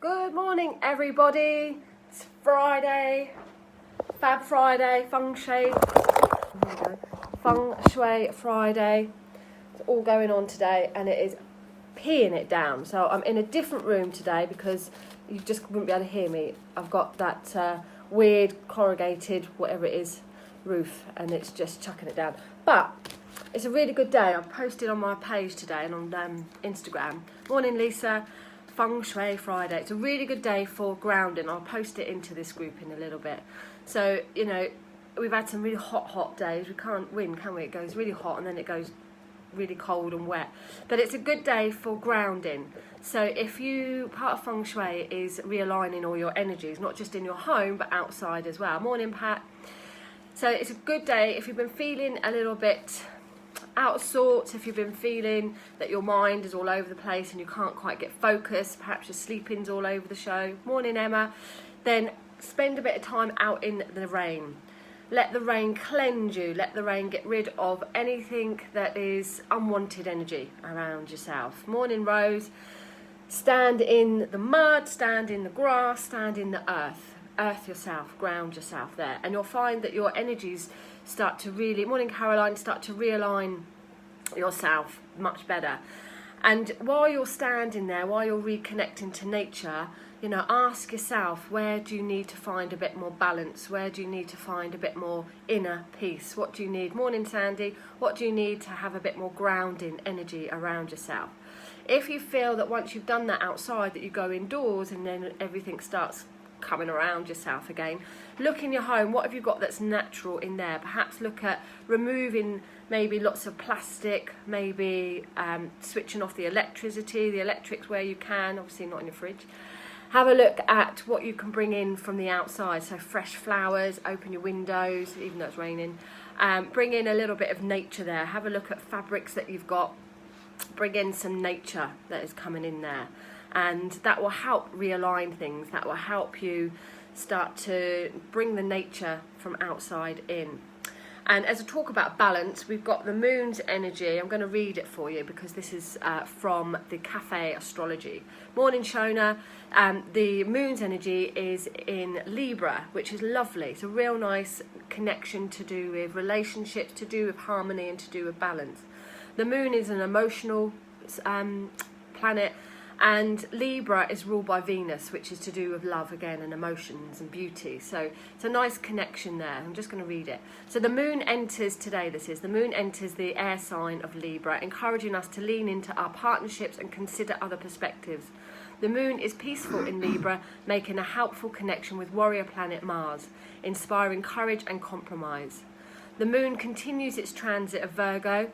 Good morning, everybody. It's Friday, Fab Friday, Feng Shui. Feng Shui Friday. It's all going on today, and it is peeing it down. So I'm in a different room today because you just wouldn't be able to hear me. I've got that weird corrugated, whatever it is, roof, and it's just chucking it down. But it's a really good day. I've posted on my page today and on Instagram. Morning, Lisa. Feng Shui Friday. It's a really good day for grounding. I'll post it into this group in a little bit. So, you know, we've had some really hot days. We can't win, can we? It goes really hot and then it goes really cold and wet. But it's a good day for grounding. So if you, part of Feng Shui is realigning all your energies, not just in your home, but outside as well. Morning, Pat. So it's a good day if you've been feeling a little bit out of sorts, if you've been feeling that your mind is all over the place and you can't quite get focused, perhaps your sleeping's all over the show. Morning, Emma. Then spend a bit of time out in the rain. Let the rain cleanse you. Let the rain get rid of anything that is unwanted energy around yourself. Morning, Rose. Stand in the mud, stand in the grass, stand in the earth. Earth yourself, ground yourself there. And you'll find that your energies start to really, morning Caroline, start to realign yourself much better. And while you're standing there, while you're reconnecting to nature, you know, ask yourself, where do you need to find a bit more balance? Where do you need to find a bit more inner peace? What do you need? Morning Sandy, what do you need to have a bit more grounding energy around yourself? If you feel that once you've done that outside, that you go indoors and then everything starts coming around yourself again, look in your home. What have you got that's natural in there? Perhaps look at removing maybe lots of plastic, maybe switching off the electricity, the electrics where you can, obviously not in your fridge. Have a look at what you can bring in from the outside, so fresh flowers, open your windows, even though it's raining. Bring in a little bit of nature there. Have a look at fabrics that you've got. Bring in some nature that is coming in there. And that will help realign things. That will help you start to bring the nature from outside in. And as I talk about balance, we've got the moon's energy. I'm going to read it for you because this is from the Cafe Astrology. Morning, Shona. The moon's energy is in Libra, which is lovely. It's a real nice connection to do with relationships, to do with harmony and to do with balance. The moon is an emotional planet. And Libra is ruled by Venus, which is to do with love again and emotions and beauty. So it's a nice connection there. I'm just going to read it. So the moon enters today, the moon enters the air sign of Libra, encouraging us to lean into our partnerships and consider other perspectives. The moon is peaceful in Libra, making a helpful connection with warrior planet Mars, inspiring courage and compromise. The moon continues its transit of Virgo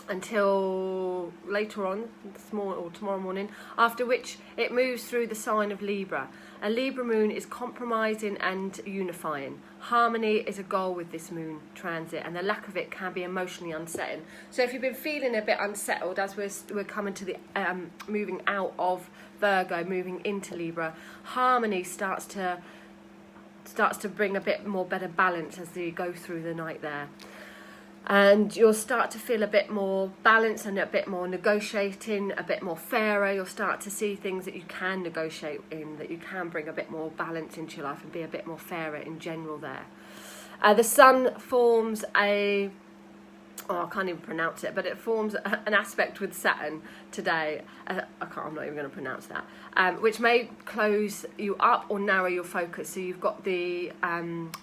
until later on this morning or tomorrow morning, after which it moves through the sign of Libra. A Libra moon is compromising and unifying. Harmony is a goal with this moon transit, and the lack of it can be emotionally unsettling. So if you've been feeling a bit unsettled as we're coming to the moving out of Virgo, moving into Libra, harmony starts to bring a bit more better balance as you go through the night there. And you'll start to feel a bit more balance and a bit more negotiating, a bit more fairer. You'll start to see things that you can negotiate in, that you can bring a bit more balance into your life and be a bit more fairer in general there. The sun forms I can't even pronounce it, but it forms an aspect with Saturn today. I'm not even going to pronounce that, which may close you up or narrow your focus. So you've got the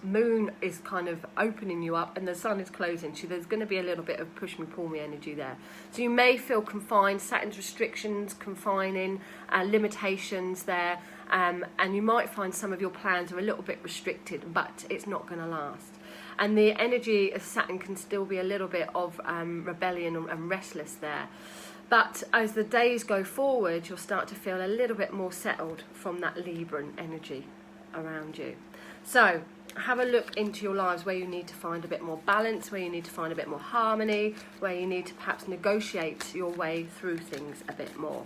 moon is kind of opening you up and the sun is closing. So there's going to be a little bit of push me, pull me energy there. So you may feel confined, Saturn's restrictions, confining, limitations there. And you might find some of your plans are a little bit restricted, but it's not going to last. And the energy of Saturn can still be a little bit of rebellion and restless there. But as the days go forward, you'll start to feel a little bit more settled from that Libran energy around you. So have a look into your lives where you need to find a bit more balance, where you need to find a bit more harmony, where you need to perhaps negotiate your way through things a bit more.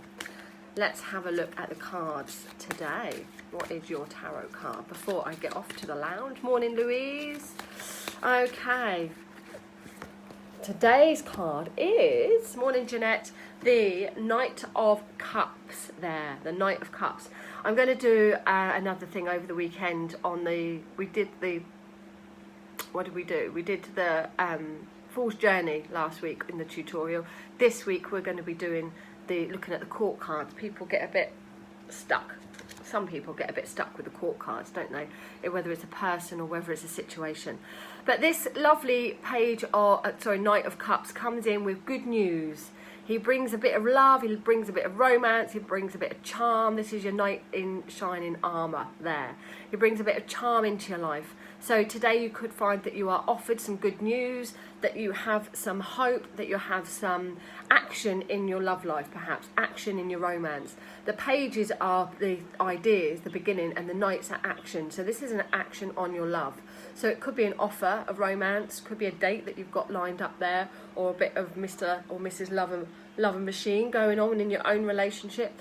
Let's have a look at the cards today. What is your tarot card before I get off to the lounge? Morning, Louise. Okay. today's card is, morning Jeanette, the Knight of Cups there, the Knight of Cups. I'm going to do another thing over the weekend on what did we do? We did the Fool's Journey last week in the tutorial. This week we're going to be doing looking at the court cards. People get a bit stuck. Some people get a bit stuck with the court cards, don't they? Whether it's a person or whether it's a situation. But this lovely page of, Knight of Cups comes in with good news. He brings a bit of love, he brings a bit of romance, he brings a bit of charm. This is your knight in shining armour there. He brings a bit of charm into your life. So today you could find that you are offered some good news, that you have some hope, that you have some action in your love life, perhaps action in your romance. The pages are the ideas, the beginning, and the knights are action. So this is an action on your love. So it could be an offer of romance, could be a date that you've got lined up there, or a bit of Mr. or Mrs. Love and Machine going on in your own relationship.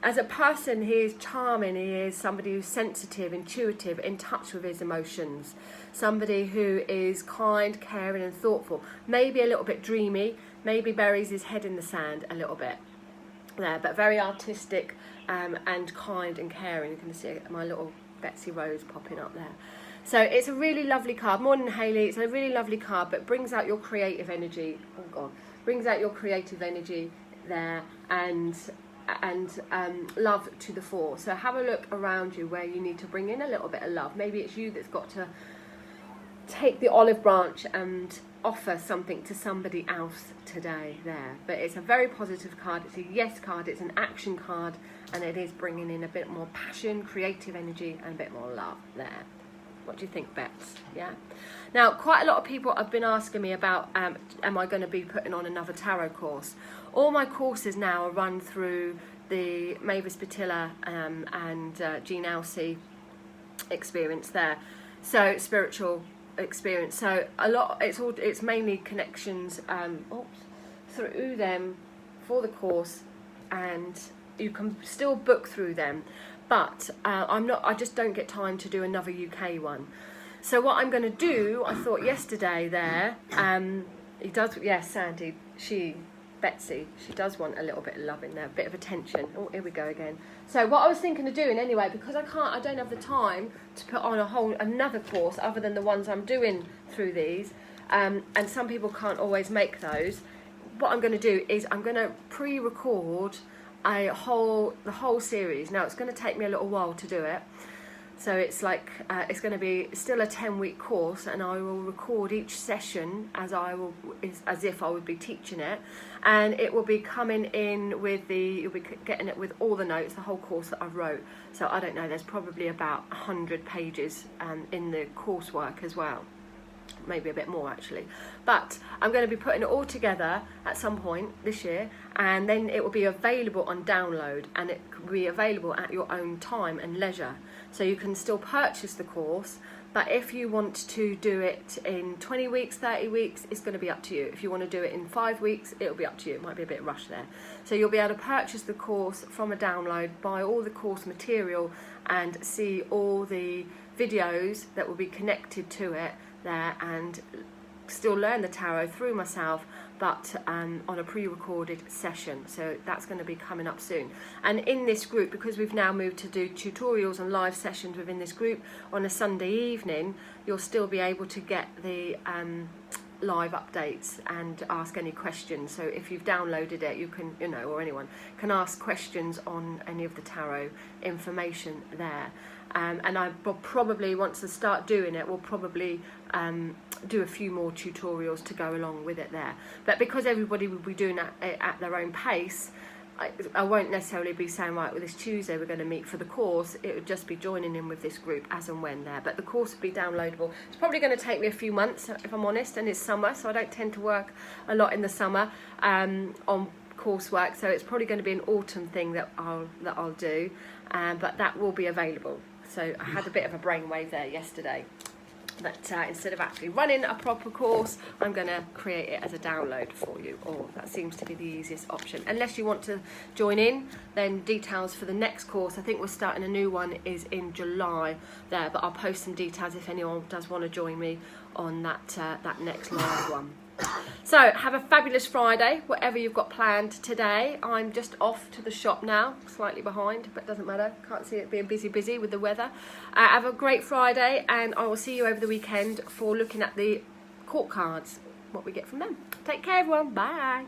As a person, he is charming. He is somebody who's sensitive, intuitive, in touch with his emotions. Somebody who is kind, caring and thoughtful. Maybe a little bit dreamy. Maybe buries his head in the sand a little bit there, but very artistic and kind and caring. You can see my little Betsy Rose popping up there. So it's a really lovely card. Morning, Hayley. It's a really lovely card, but brings out your creative energy. Oh, God. Brings out your creative energy there and love to the fore. So have a look around you where you need to bring in a little bit of love. Maybe it's you that's got to take the olive branch and offer something to somebody else today there. But it's a very positive card. It's a yes card. It's an action card, and it is bringing in a bit more passion, creative energy and a bit more love there. What do you think, Bets? Yeah. Now, quite a lot of people have been asking me about am I going to be putting on another tarot course? All my courses now are run through the Mavis Patilla and Jean Alsey experience there. So spiritual experience. So a lot. It's mainly connections through them for the course, and you can still book through them. But I just don't get time to do another UK one. So what I'm going to do, I thought yesterday there, he does, yes, Sandy, Betsy, she does want a little bit of love in there, a bit of attention. Oh, here we go again. So what I was thinking of doing anyway, because I don't have the time to put on another course other than the ones I'm doing through these, and some people can't always make those. What I'm going to do is I'm going to pre-record the whole series. Now it's going to take me a little while to do it, so it's like it's going to be still a 10-week course, and I will record each session as if I would be teaching it, and it will be coming in with you'll be getting it with all the notes, the whole course that I wrote. So I don't know, there's probably about 100 pages in the coursework as well. Maybe a bit more actually, but I'm going to be putting it all together at some point this year, and then it will be available on download, and it will be available at your own time and leisure. So you can still purchase the course, but if you want to do it in 20 weeks, 30 weeks, it's going to be up to you. If you want to do it in 5 weeks, it'll be up to you. It might be a bit rushed there. So you'll be able to purchase the course from a download, buy all the course material and see all the videos that will be connected to it there, and still learn the tarot through myself, but on a pre-recorded session. So that's going to be coming up soon. And in this group, because we've now moved to do tutorials and live sessions within this group on a Sunday evening, you'll still be able to get the live updates and ask any questions. So if you've downloaded it, you can, or anyone can ask questions on any of the tarot information there. And I will probably, once I start doing it, we'll probably do a few more tutorials to go along with it there. But because everybody will be doing it at their own pace, I won't necessarily be saying, right, well, this Tuesday we're going to meet for the course. It would just be joining in with this group as and when there. But the course will be downloadable. It's probably going to take me a few months, if I'm honest, and it's summer, so I don't tend to work a lot in the summer on coursework. So it's probably going to be an autumn thing that I'll do, but that will be available. So I had a bit of a brainwave there yesterday. But instead of actually running a proper course, I'm going to create it as a download for you. Or that seems to be the easiest option. Unless you want to join in, then details for the next course, I think we're starting a new one, is in July there. But I'll post some details if anyone does want to join me on that next live one. So have a fabulous Friday, whatever you've got planned today. I'm just off to the shop now, slightly behind, but doesn't matter. Can't see it being busy with the weather. Have a great Friday, and I will see you over the weekend for looking at the court cards, what we get from them. Take care, everyone. Bye.